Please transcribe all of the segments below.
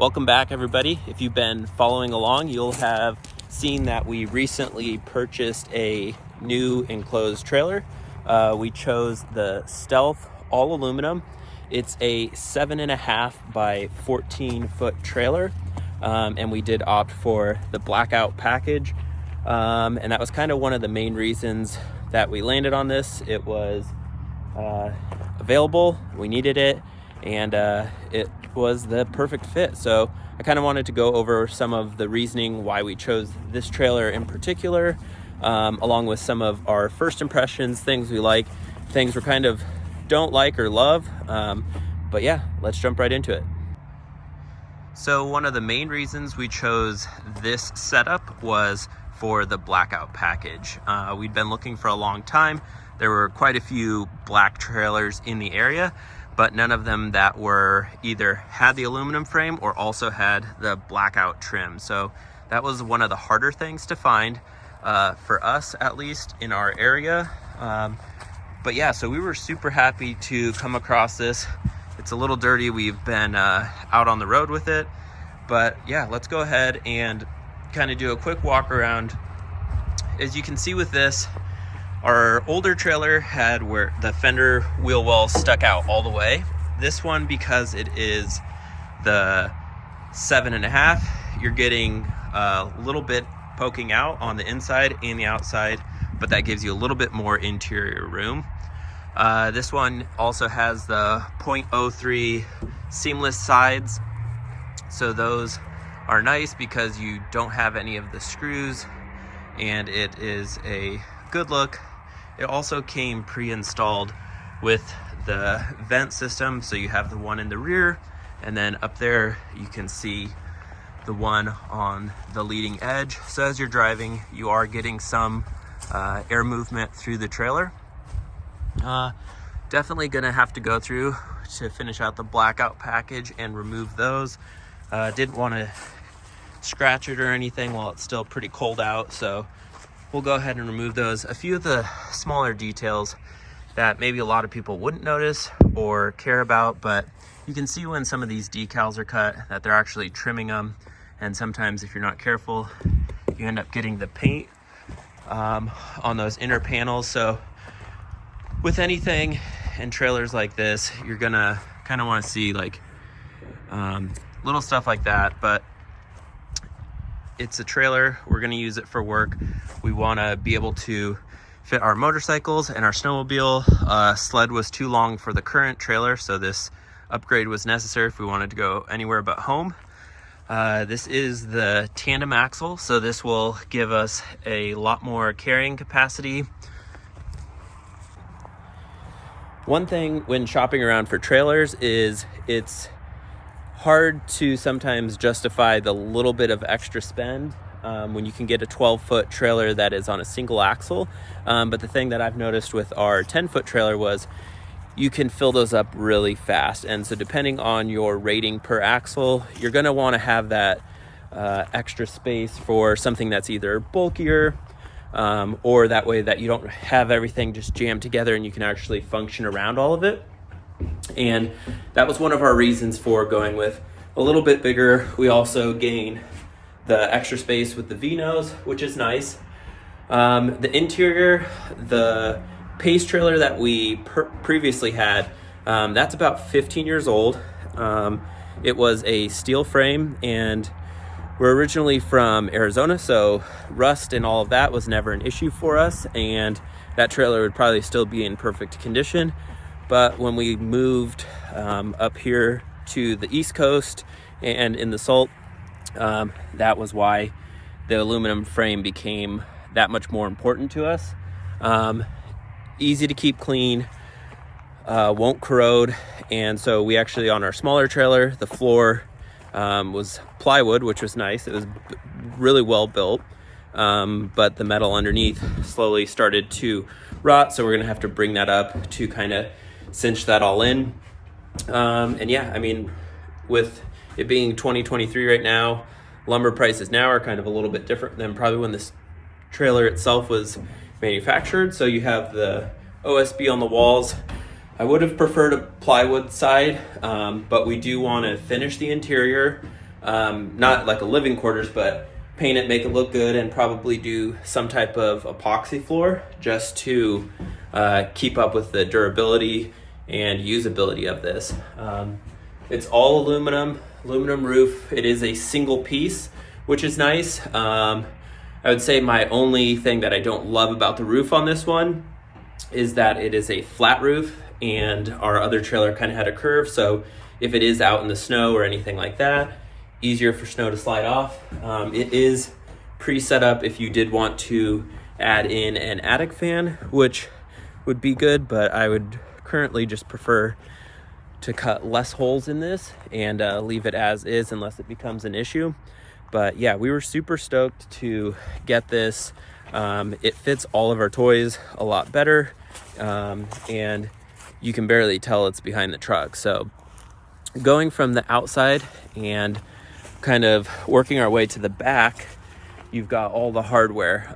Welcome back, everybody. If you've been following along, you'll have seen that we recently purchased a new enclosed trailer. We chose the Stealth all aluminum. It's a 7.5 by 14 foot trailer, and we did opt for the Blackout package, and that was kind of one of the main reasons that we landed on this. It was available, we needed it, and it was the perfect fit. So I kind of wanted to go over some of the reasoning why we chose this trailer in particular, along with some of our first impressions, things we like, things we kind of don't like or love. But yeah, let's jump right into it. So one of the main reasons we chose this setup was for the Blackout package. We'd been looking for a long time. There were quite a few black trailers in the area, but none of them that were either had the aluminum frame or also had the Blackout trim. So that was one of the harder things to find, for us at least in our area. But yeah, so we were super happy to come across this. It's a little dirty. We've been out on the road with it, but yeah, let's go ahead and kind of do a quick walk around. As you can see with this, our older trailer had where the fender wheel well stuck out all the way. This one, because it is the 7.5, you're getting a little bit poking out on the inside and the outside, but that gives you a little bit more interior room. This one also has the 0.03 seamless sides, so those are nice because you don't have any of the screws, and it is a good look. It also came pre-installed with the vent system, so you have the one in the rear, and then up there you can see the one on the leading edge. So as you're driving, you are getting some air movement through the trailer. Definitely gonna have to go through to finish out the Blackout package and remove those. Didn't want to scratch it or anything while it's still pretty cold out, so we'll go ahead and remove those. A few of the smaller details that maybe a lot of people wouldn't notice or care about, but you can see when some of these decals are cut that they're actually trimming them, and sometimes if you're not careful, you end up getting the paint on those inner panels. So with anything in trailers like this, you're gonna kind of want to see like little stuff like that, but it's a trailer. We're going to use it for work. We want to be able to fit our motorcycles and our snowmobile. Sled was too long for the current trailer, so this upgrade was necessary if we wanted to go anywhere but home. This is the tandem axle, so this will give us a lot more carrying capacity. One thing when shopping around for trailers is it's hard to sometimes justify the little bit of extra spend when you can get a 12-foot trailer that is on a single axle. But the thing that I've noticed with our 10-foot trailer was you can fill those up really fast. And so depending on your rating per axle, you're going to want to have that extra space for something that's either bulkier, or that way that you don't have everything just jammed together and you can actually function around all of it. And that was one of our reasons for going with a little bit bigger. We also gain the extra space with the V-nose, which is nice. The interior, the Pace trailer that we previously had, that's about 15 years old. It was a steel frame, and we're originally from Arizona, so rust and all of that was never an issue for us, and that trailer would probably still be in perfect condition. But when we moved up here to the East Coast and in the Salt, that was why the aluminum frame became that much more important to us. Easy to keep clean, won't corrode, and so we actually, on our smaller trailer, the floor was plywood, which was nice. It was really well built, but the metal underneath slowly started to rot, so we're gonna have to bring that up to kind of cinch that all in. And yeah, I mean, with it being 2023 right now, lumber prices now are kind of a little bit different than probably when this trailer itself was manufactured. So you have the OSB on the walls. I would have preferred a plywood side, but we do want to finish the interior. not like a living quarters, but paint it, make it look good, and probably do some type of epoxy floor just to keep up with the durability and usability of this. It's all aluminum roof. It is a single piece, which is nice. I would say my only thing that I don't love about the roof on this one is that it is a flat roof, and our other trailer kind of had a curve, so if it is out in the snow or anything like that, easier for snow to slide off. It is pre-set up if you did want to add in an attic fan, which would be good, but I would currently just prefer to cut less holes in this and leave it as is unless it becomes an issue. But yeah, we were super stoked to get this. It fits all of our toys a lot better, and you can barely tell it's behind the truck. So going from the outside and kind of working our way to the back, you've got all the hardware.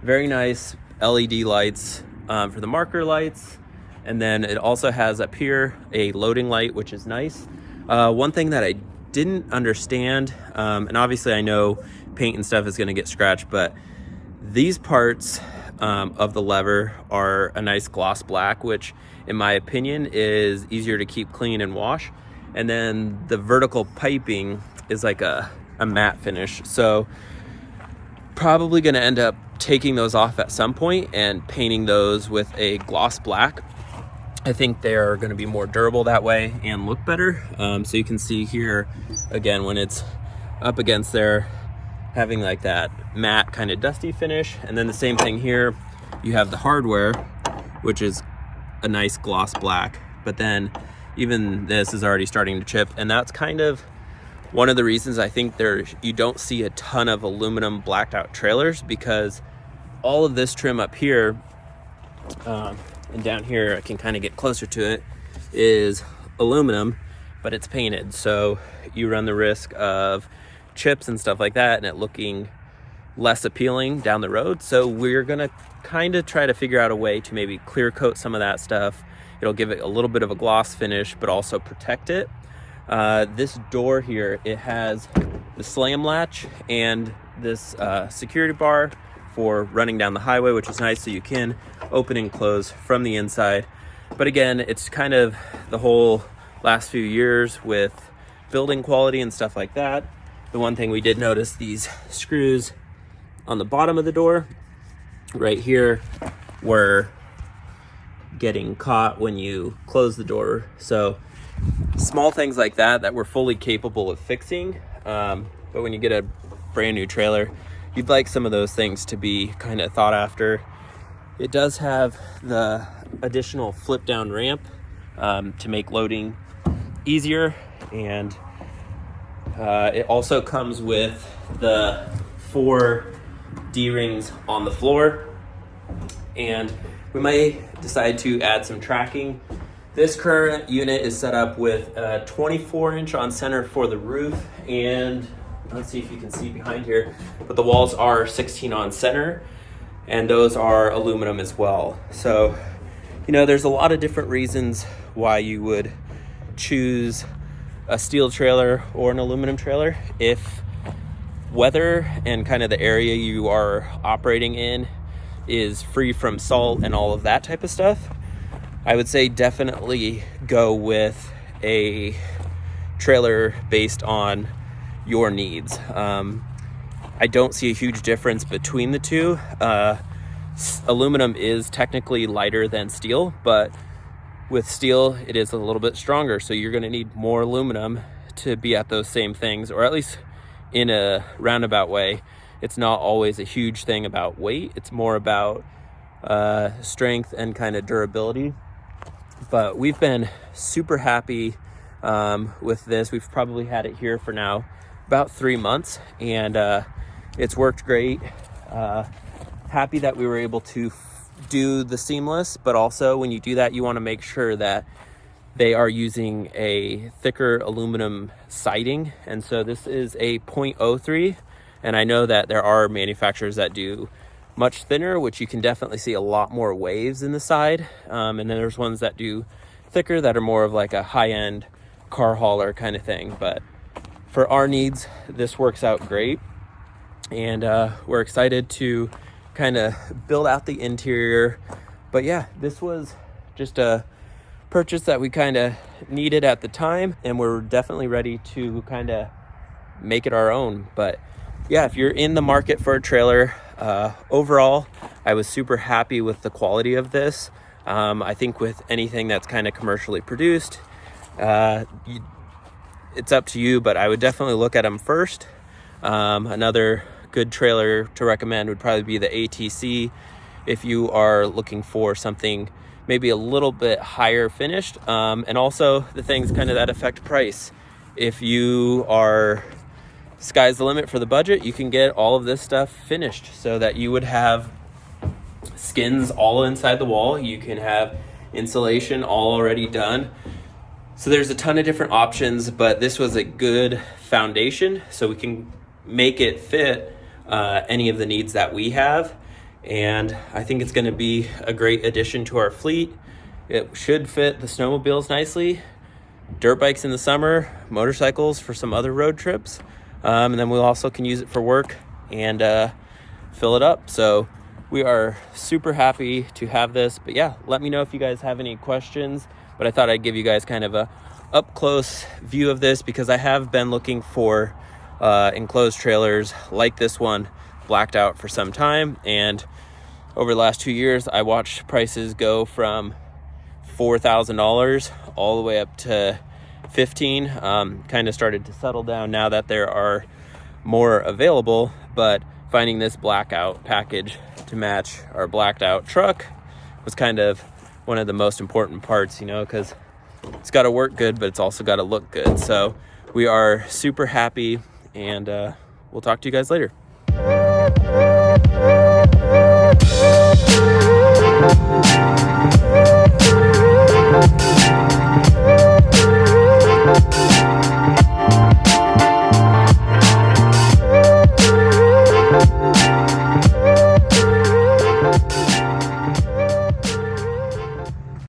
Very nice LED lights for the marker lights, and then it also has up here a loading light, which is nice. One thing that I didn't understand, and obviously I know paint and stuff is going to get scratched, but these parts of the lever are a nice gloss black, which in my opinion is easier to keep clean and wash. And then the vertical piping is like a matte finish. So probably going to end up taking those off at some point and painting those with a gloss black. I think they're going to be more durable that way and look better. So you can see here again, when it's up against there, having like that matte kind of dusty finish. And then the same thing here, you have the hardware, which is a nice gloss black, but then even this is already starting to chip. And that's kind of one of the reasons I think you don't see a ton of aluminum blacked out trailers, because all of this trim up here and down here, I can kind of get closer to it, is aluminum, but it's painted. So you run the risk of chips and stuff like that and it looking less appealing down the road. So we're gonna kind of try to figure out a way to maybe clear coat some of that stuff. It'll give it a little bit of a gloss finish, but also protect it. This door here, it has the slam latch and this security bar for running down the highway, which is nice, so you can open and close from the inside. But again, it's kind of the whole last few years with building quality and stuff like that. The one thing we did notice, these screws on the bottom of the door right here were getting caught when you close the door. So small things like that we're fully capable of fixing. But when you get a brand new trailer, you'd like some of those things to be kind of thought after. It does have the additional flip down ramp to make loading easier, and it also comes with the 4 D-rings on the floor, and we might decide to add some tracking. This current unit is set up with a 24-inch on center for the roof, and let's see if you can see behind here, but the walls are 16 on center, and those are aluminum as well. So, you know, there's a lot of different reasons why you would choose a steel trailer or an aluminum trailer. If weather and kind of the area you are operating in is free from salt and all of that type of stuff, I would say definitely go with a trailer based on your needs. I don't see a huge difference between the two. Aluminum is technically lighter than steel, but with steel it is a little bit stronger, so you're going to need more aluminum to be at those same things, or at least in a roundabout way. It's not always a huge thing about weight, it's more about strength and kind of durability. But we've been super happy with this. We've probably had it here for now about 3 months, and it's worked great. Happy that we were able to do the seamless, but also when you do that, you want to make sure that they are using a thicker aluminum siding. And so this is a 0.03, and I know that there are manufacturers that do much thinner, which you can definitely see a lot more waves in the side. And then there's ones that do thicker that are more of like a high-end car hauler kind of thing. But for our needs, this works out great. And we're excited to kind of build out the interior. But yeah, this was just a purchase that we kind of needed at the time, and we're definitely ready to kind of make it our own. But yeah, if you're in the market for a trailer, overall, I was super happy with the quality of this. I think with anything that's kind of commercially produced, it's up to you, but I would definitely look at them first. Another good trailer to recommend would probably be the ATC if you are looking for something maybe a little bit higher finished, and also the things kind of that affect price. If you are sky's the limit for the budget, you can get all of this stuff finished so that you would have skins all inside the wall. You can have insulation all already done. So there's a ton of different options, but this was a good foundation so we can make it fit any of the needs that we have. And I think it's going to be a great addition to our fleet. It should fit the snowmobiles nicely, dirt bikes in the summer, motorcycles for some other road trips. And then we also can use it for work and fill it up. So we are super happy to have this. But yeah, let me know if you guys have any questions. But I thought I'd give you guys kind of a up close view of this, because I have been looking for enclosed trailers like this one, Blackout, for some time. And over the last 2 years, I watched prices go from $4,000 all the way up to $15,000. Kind of started to settle down now that there are more available, but finding this Blackout package to match our blacked out truck was kind of one of the most important parts, because it's got to work good, but it's also got to look good. So we are super happy, and we'll talk to you guys later. We'll be right back.